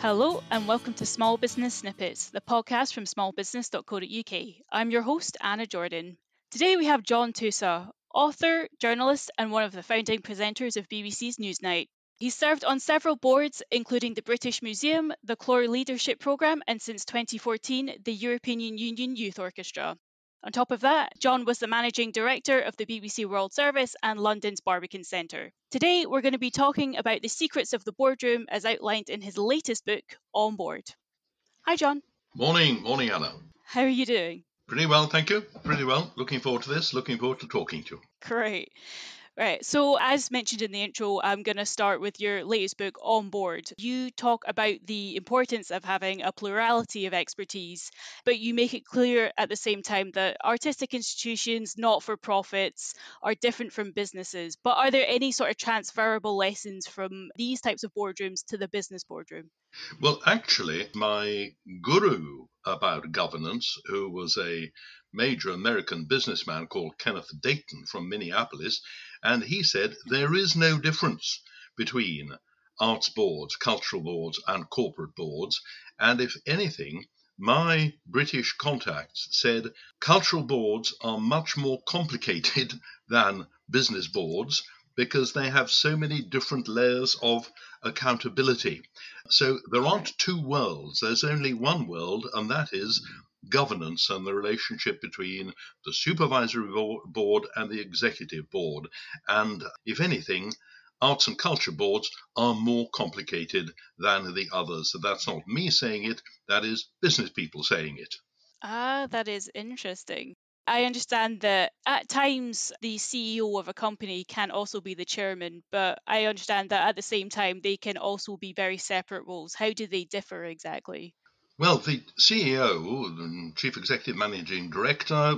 Hello and welcome to Small Business Snippets, the podcast from smallbusiness.co.uk. I'm your host, Anna Jordan. Today we have John Tusa, author, journalist, and one of the founding presenters of BBC's Newsnight. He's served on several boards, including the British Museum, the Clore Leadership Programme, and since 2014, the European Union Youth Orchestra. On top of that, John was the managing director of the BBC World Service and London's Barbican Centre. Today, we're going to be talking about the secrets of the boardroom as outlined in his latest book, On Board. Hi, John. Morning, Anna. How are you doing? Pretty well, thank you. Pretty well. Looking forward to this. Looking forward to talking to you. Great. Right, so as mentioned in the intro, I'm going to start with your latest book, On Board. You talk about the importance of having a plurality of expertise, but you make it clear at the same time that artistic institutions, not-for-profits, are different from businesses. But are there any sort of transferable lessons from these types of boardrooms to the business boardroom? Well, actually, my guru about governance, who was a major American businessman called Kenneth Dayton from Minneapolis, and he said there is no difference between arts boards, cultural boards, and corporate boards. And if anything, my British contacts said cultural boards are much more complicated than business boards because they have so many different layers of accountability. So there aren't two worlds, there's only one world, and that is governance and the relationship between the supervisory board and the executive board. And if anything, arts and culture boards are more complicated than the others. So that's not me saying it, that is business people saying it. That is interesting. I understand that at times the CEO of a company can also be the chairman, but I understand that at the same time they can also be very separate roles. How do they differ exactly? Well, the CEO, the Chief Executive Managing Director,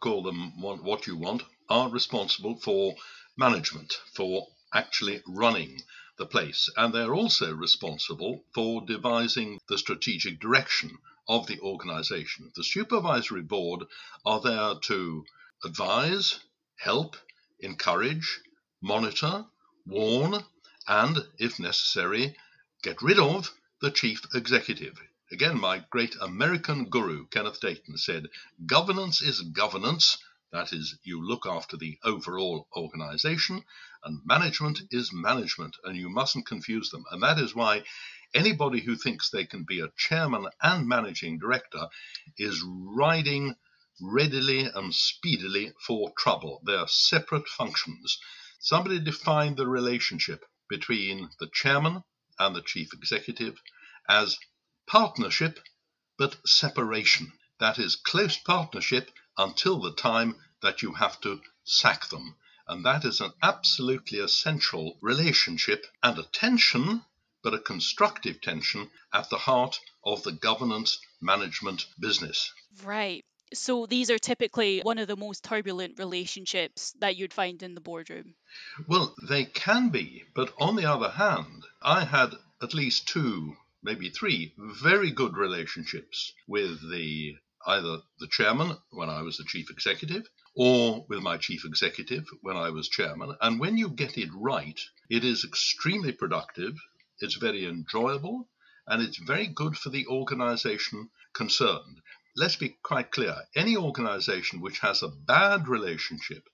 call them what you want, are responsible for management, for actually running the place. And they're also responsible for devising the strategic direction of the organization. The supervisory board are there to advise, help, encourage, monitor, warn, and, if necessary, get rid of the chief executive. Again, my great American guru, Kenneth Dayton, said, governance is governance. That is, you look after the overall organization, and management is management, and you mustn't confuse them. And that is why anybody who thinks they can be a chairman and managing director is riding readily and speedily for trouble. They are separate functions. Somebody defined the relationship between the chairman and the chief executive as partnership, but separation. That is close partnership until the time that you have to sack them. And that is an absolutely essential relationship and a tension, but a constructive tension at the heart of the governance management business. Right. So these are typically one of the most turbulent relationships that you'd find in the boardroom. Well, they can be, but on the other hand, I had at least two, maybe three, very good relationships with either the chairman when I was the chief executive or with my chief executive when I was chairman. And when you get it right, it is extremely productive, it's very enjoyable, and it's very good for the organization concerned. Let's be quite clear. Any organization which has a bad relationship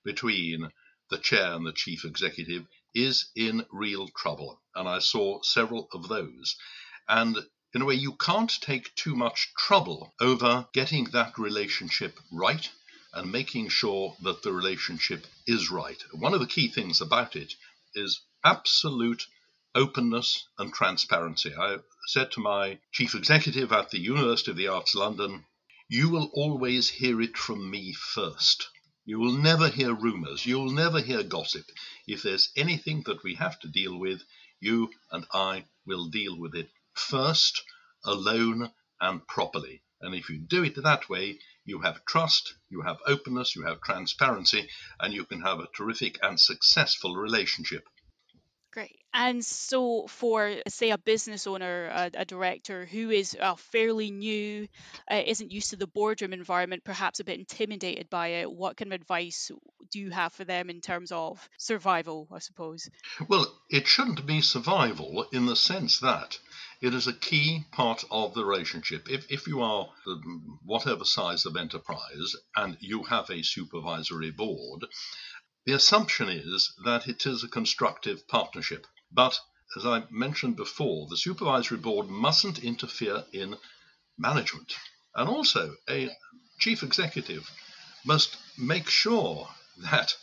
between the chair and the chief executive is in real trouble. And I saw several of those. And in a way, you can't take too much trouble over getting that relationship right and making sure that the relationship is right. One of the key things about it is absolute openness and transparency. I said to my chief executive at the University of the Arts London, you will always hear it from me first. You will never hear rumours. You will never hear gossip. If there's anything that we have to deal with, you and I will deal with it first, alone, and properly. And if you do it that way, you have trust, you have openness, you have transparency, and you can have a terrific and successful relationship. Great. And so for, say, a business owner, a director who is fairly new, isn't used to the boardroom environment, perhaps a bit intimidated by it, what kind of advice do you have for them in terms of survival, I suppose? Well, it shouldn't be survival in the sense that It is a key part of the relationship. If you are whatever size of enterprise and you have a supervisory board, the assumption is that it is a constructive partnership. But as I mentioned before, the supervisory board mustn't interfere in management. And also, a chief executive must make sure that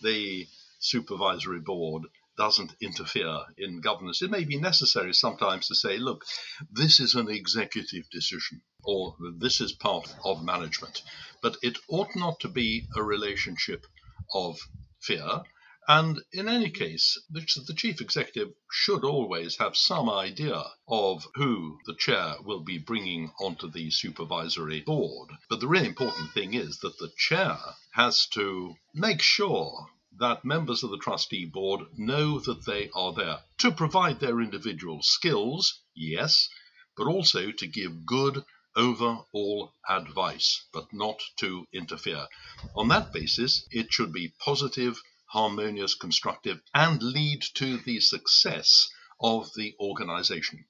the supervisory board doesn't interfere in governance. It may be necessary sometimes to say, look, this is an executive decision, or this is part of management. But it ought not to be a relationship of fear. And in any case, the chief executive should always have some idea of who the chair will be bringing onto the supervisory board. But the really important thing is that the chair has to make sure that members of the trustee board know that they are there to provide their individual skills, yes, but also to give good overall advice, but not to interfere. On that basis, it should be positive, harmonious, constructive, and lead to the success of the organization.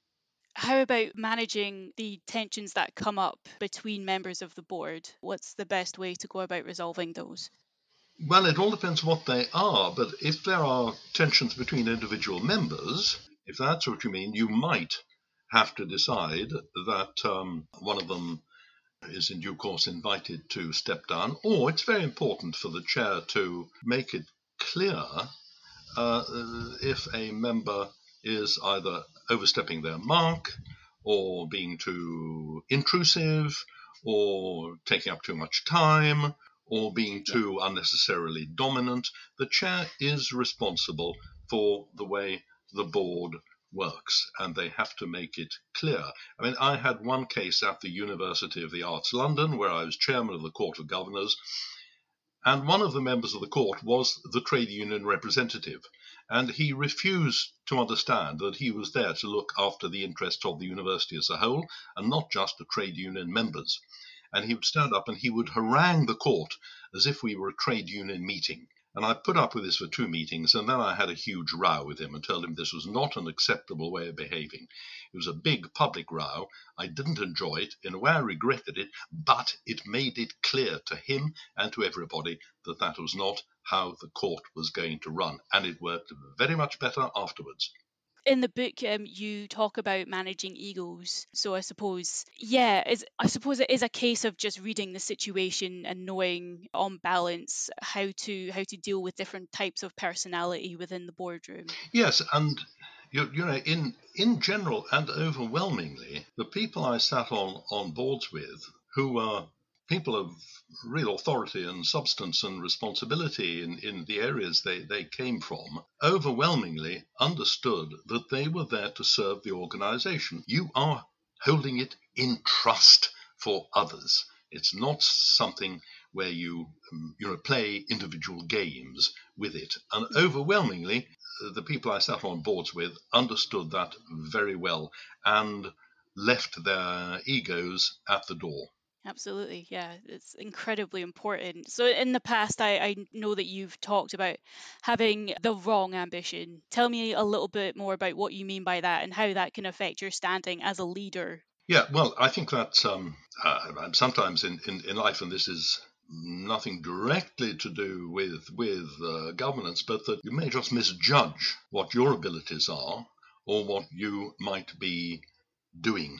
How about managing the tensions that come up between members of the board? What's the best way to go about resolving those? Well, it all depends what they are, but if there are tensions between individual members, if that's what you mean, you might have to decide that one of them is in due course invited to step down, or it's very important for the chair to make it clear if a member is either overstepping their mark or being too intrusive or taking up too much time or being too unnecessarily dominant. The chair is responsible for the way the board works, and they have to make it clear. I mean, I had one case at the University of the Arts London where I was chairman of the Court of Governors, and one of the members of the court was the trade union representative, and he refused to understand that he was there to look after the interests of the university as a whole and not just the trade union members. And he would stand up and he would harangue the court as if we were a trade union meeting. And I put up with this for 2 meetings, and then I had a huge row with him and told him this was not an acceptable way of behaving. It was a big public row. I didn't enjoy it. In a way, I regretted it, but it made it clear to him and to everybody that that was not how the court was going to run. And it worked very much better afterwards. In the book, you talk about managing egos. So I suppose, I suppose it is a case of just reading the situation and knowing, on balance, how to deal with different types of personality within the boardroom. Yes, and you know, in general and overwhelmingly, the people I sat on boards with, who were people of real authority and substance and responsibility in the areas they came from, overwhelmingly understood that they were there to serve the organization. You are holding it in trust for others. It's not something where you play individual games with it. And overwhelmingly, the people I sat on boards with understood that very well and left their egos at the door. Absolutely, yeah, it's incredibly important. So, in the past, I know that you've talked about having the wrong ambition. Tell me a little bit more about what you mean by that and how that can affect your standing as a leader. Yeah, well, I think that sometimes in life, and this is nothing directly to do with governance, but that you may just misjudge what your abilities are or what you might be doing.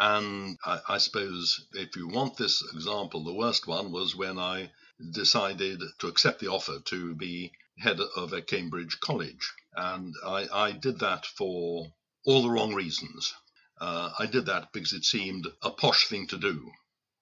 And I suppose if you want this example, the worst one was when I decided to accept the offer to be head of a Cambridge college. And I did that for all the wrong reasons. I did that because it seemed a posh thing to do,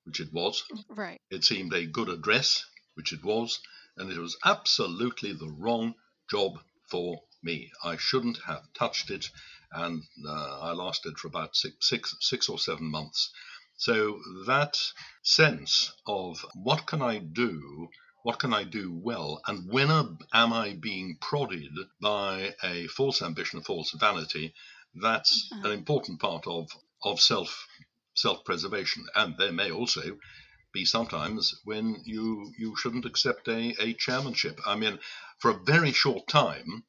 which it was. Right. It seemed a good address, which it was. And it was absolutely the wrong job for me. I shouldn't have touched it, and I lasted for about six or 7 months. So that sense of what can I do well, and when am I being prodded by a false ambition, a false vanity, that's an important part of self-preservation. And there may also be sometimes when you shouldn't accept a chairmanship. I mean, for a very short time,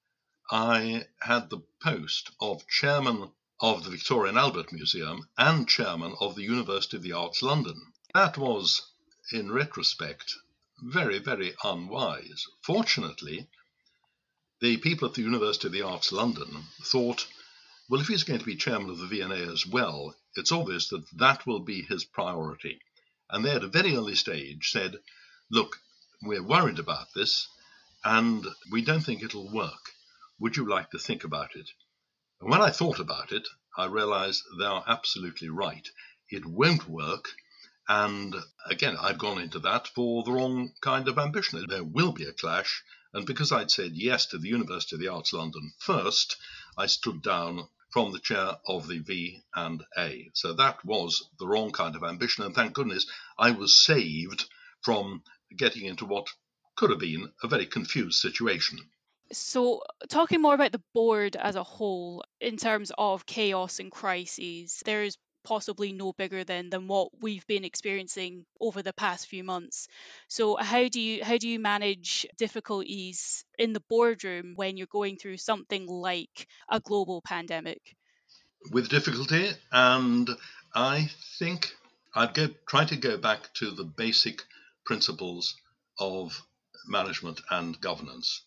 I had the post of chairman of the Victoria and Albert Museum and chairman of the University of the Arts London. That was, in retrospect, very, very unwise. Fortunately, the people at the University of the Arts London thought, well, if he's going to be chairman of the V&A as well, it's obvious that that will be his priority. And they at a very early stage said, look, we're worried about this and we don't think it'll work. Would you like to think about it? And when I thought about it, I realized they are absolutely right. It won't work. And again, I'd gone into that for the wrong kind of ambition. There will be a clash. And because I'd said yes to the University of the Arts London first, I stood down from the chair of the V&A. So that was the wrong kind of ambition. And thank goodness I was saved from getting into what could have been a very confused situation. So, talking more about the board as a whole, in terms of chaos and crises, there's possibly no bigger than what we've been experiencing over the past few months. So, how do you manage difficulties in the boardroom when you're going through something like a global pandemic? With difficulty, and I think I'd try to go back to the basic principles of management and governance.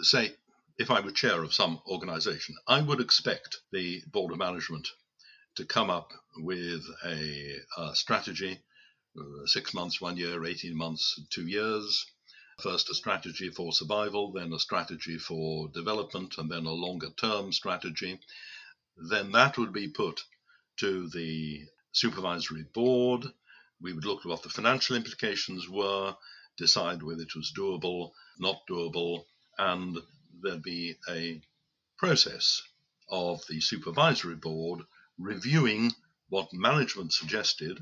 Say, if I were chair of some organization, I would expect the board of management to come up with a strategy, 6 months, 1 year, 18 months, 2 years. First a strategy for survival, then a strategy for development, and then a longer term strategy. Then that would be put to the supervisory board. We would look at what the financial implications were, decide whether it was doable, not doable, and there'd be a process of the supervisory board reviewing what management suggested,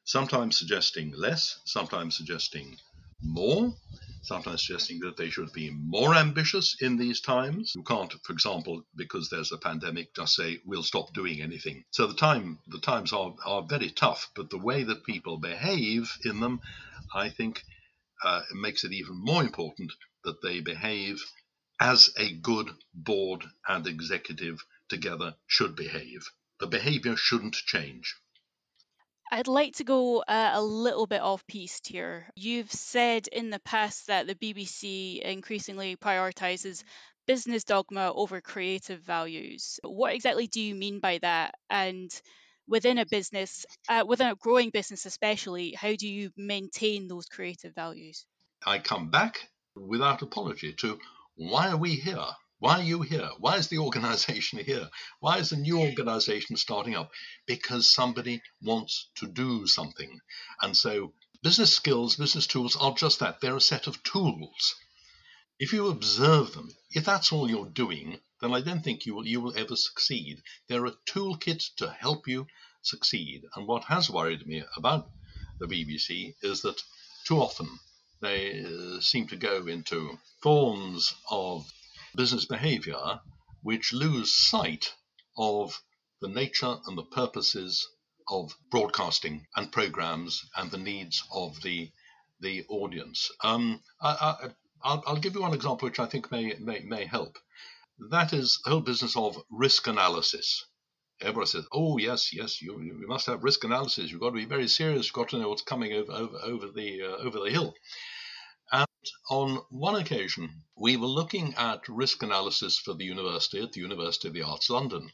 sometimes suggesting less, sometimes suggesting more, sometimes suggesting that they should be more ambitious in these times. You can't, for example, because there's a pandemic, just say, we'll stop doing anything. So the times are very tough, but the way that people behave in them, I think, makes it even more important that they behave as a good board and executive together should behave. The behavior shouldn't change. I'd like to go a little bit off piste here. You've said in the past that the BBC increasingly prioritises business dogma over creative values. What exactly do you mean by that? And within a business, within a growing business especially, how do you maintain those creative values? I come back without apology to why are we here? Why are you here? Why is the organization here? Why is a new organization starting up? Because somebody wants to do something. And so business skills, business tools are just that. They're a set of tools. If you observe them, if that's all you're doing, then I don't think you will ever succeed. They're a toolkit to help you succeed. And what has worried me about the BBC is that too often they seem to go into forms of business behavior which lose sight of the nature and the purposes of broadcasting and programs and the needs of the audience. I'll give you one example which I think may help. That is the whole business of risk analysis. Everyone says, "Oh yes, you must have risk analysis. You've got to be very serious. You've got to know what's coming over the hill." And on one occasion, we were looking at risk analysis for the university at the University of the Arts London.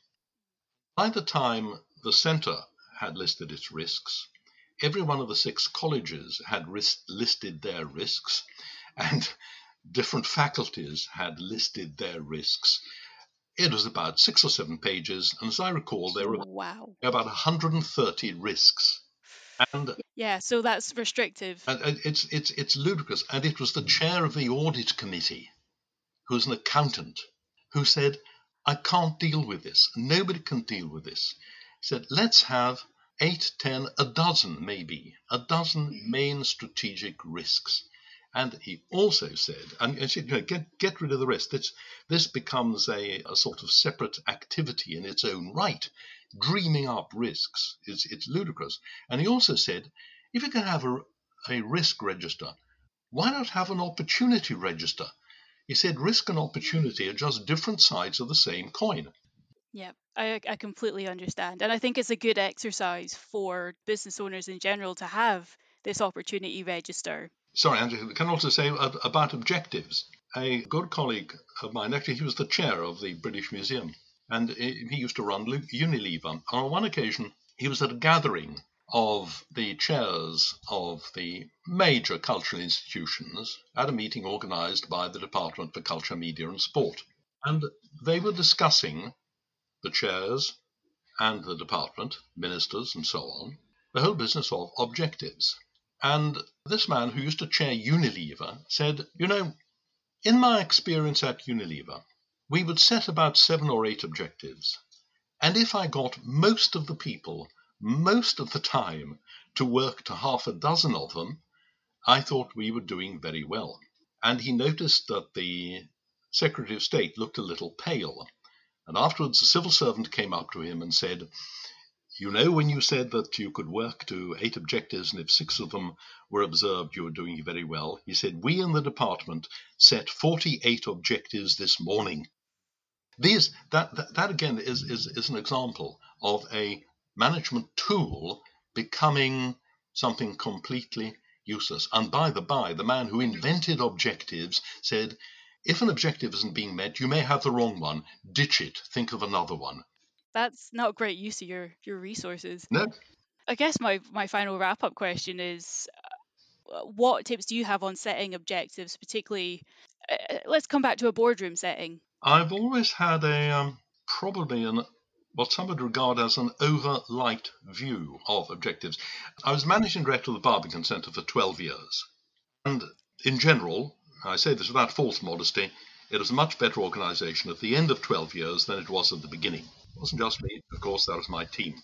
By the time the centre had listed its risks, every one of the 6 colleges had listed their risks, and different faculties had listed their risks. It was about 6 or 7 pages, and as I recall, there were about 130 risks. And yeah, so that's restrictive. And it's ludicrous. And it was the chair of the audit committee, who's an accountant, who said, I can't deal with this. Nobody can deal with this. He said, let's have 8, 10, a dozen main strategic risks. And he also said, and said, get rid of the rest. This becomes a sort of separate activity in its own right. Dreaming up risks it's ludicrous. And he also said, if you can have a risk register, why not have an opportunity register? He said risk and opportunity are just different sides of the same coin. Yeah, I completely understand. And I think it's a good exercise for business owners in general to have this opportunity register. Sorry, Andrew, I can also say about objectives. A good colleague of mine, actually, he was the chair of the British Museum, and he used to run Unilever. On one occasion, he was at a gathering of the chairs of the major cultural institutions at a meeting organised by the Department for Culture, Media and Sport. And they were discussing, the chairs and the department, ministers and so on, the whole business of objectives. And this man who used to chair Unilever said, in my experience at Unilever, we would set about 7 or 8 objectives. And if I got most of the people, most of the time, to work to half a dozen of them, I thought we were doing very well. And he noticed that the Secretary of State looked a little pale. And afterwards, the civil servant came up to him and said, when you said that you could work to 8 objectives and if 6 of them were observed, you were doing very well. He said, we in the department set 48 objectives this morning. That again is an example of a management tool becoming something completely useless. And by the by, the man who invented objectives said, if an objective isn't being met, you may have the wrong one. Ditch it. Think of another one. That's not a great use of your resources. No, I guess my final wrap up question is what tips do you have on setting objectives, particularly let's come back to a boardroom setting. I've always had probably what some would regard as an over-light view of objectives. I was managing director of the Barbican Centre for 12 years. And in general, I say this without false modesty, it was a much better organisation at the end of 12 years than it was at the beginning. It wasn't just me, of course, that was my team.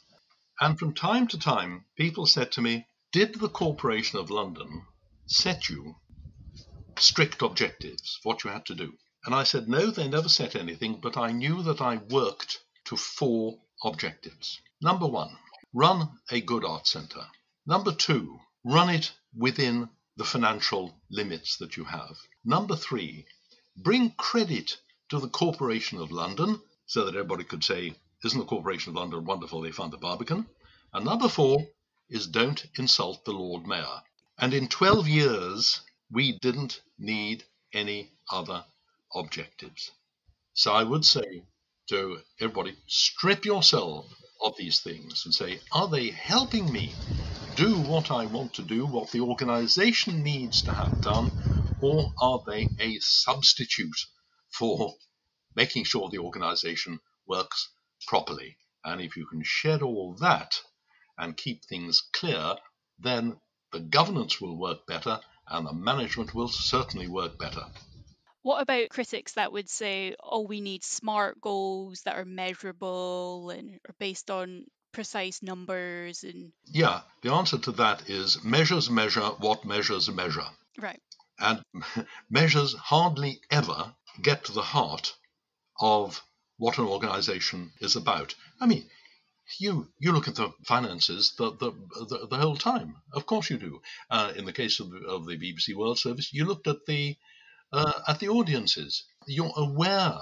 And from time to time, people said to me, did the Corporation of London set you strict objectives, what you had to do? And I said, no, they never set anything, but I knew that I worked to 4 objectives. Number 1, run a good art centre. Number 2, run it within the financial limits that you have. Number 3, bring credit to the Corporation of London so that everybody could say, isn't the Corporation of London wonderful, they found the Barbican? And number 4 is don't insult the Lord Mayor. And in 12 years, we didn't need any other objectives. So I would say to everybody, strip yourself of these things and say, are they helping me do what I want to do, what the organization needs to have done, or are they a substitute for making sure the organization works properly? And if you can shed all that and keep things clear, then the governance will work better and the management will certainly work better. What about critics that would say, oh, we need SMART goals that are measurable and are based on precise numbers? And yeah, the answer to that is measures measure what measures measure. Right. And measures hardly ever get to the heart of what an organization is about. I mean, you look at the finances the whole time. Of course you do. In the case of the BBC World Service, you looked at the audiences. You're aware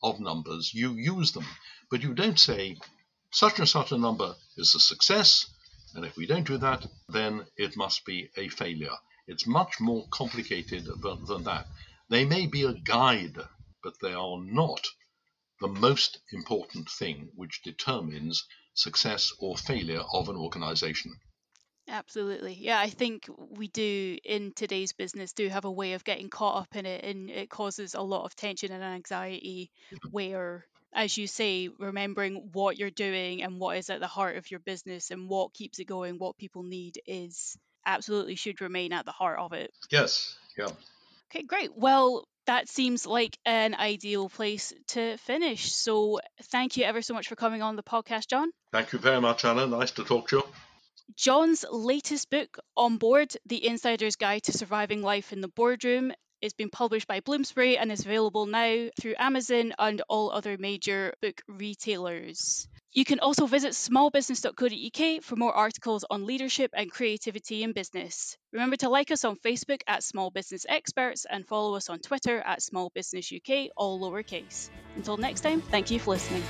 of numbers, you use them, but you don't say such and such a number is a success, and if we don't do that, then it must be a failure. It's much more complicated than that. They may be a guide, but they are not the most important thing which determines success or failure of an organization. Absolutely. Yeah, I think we do in today's business do have a way of getting caught up in it, and it causes a lot of tension and anxiety where, as you say, remembering what you're doing and what is at the heart of your business and what keeps it going, what people need is absolutely should remain at the heart of it. Yes, yeah. Okay, great. Well, that seems like an ideal place to finish. So thank you ever so much for coming on the podcast, John. Thank you very much, Anna. Nice to talk to you. John's latest book, On Board, The Insider's Guide to Surviving Life in the Boardroom, is being published by Bloomsbury and is available now through Amazon and all other major book retailers. You can also visit smallbusiness.co.uk for more articles on leadership and creativity in business. Remember to like us on Facebook at Small Business Experts and follow us on Twitter at Small Business UK, all lowercase. Until next time, thank you for listening.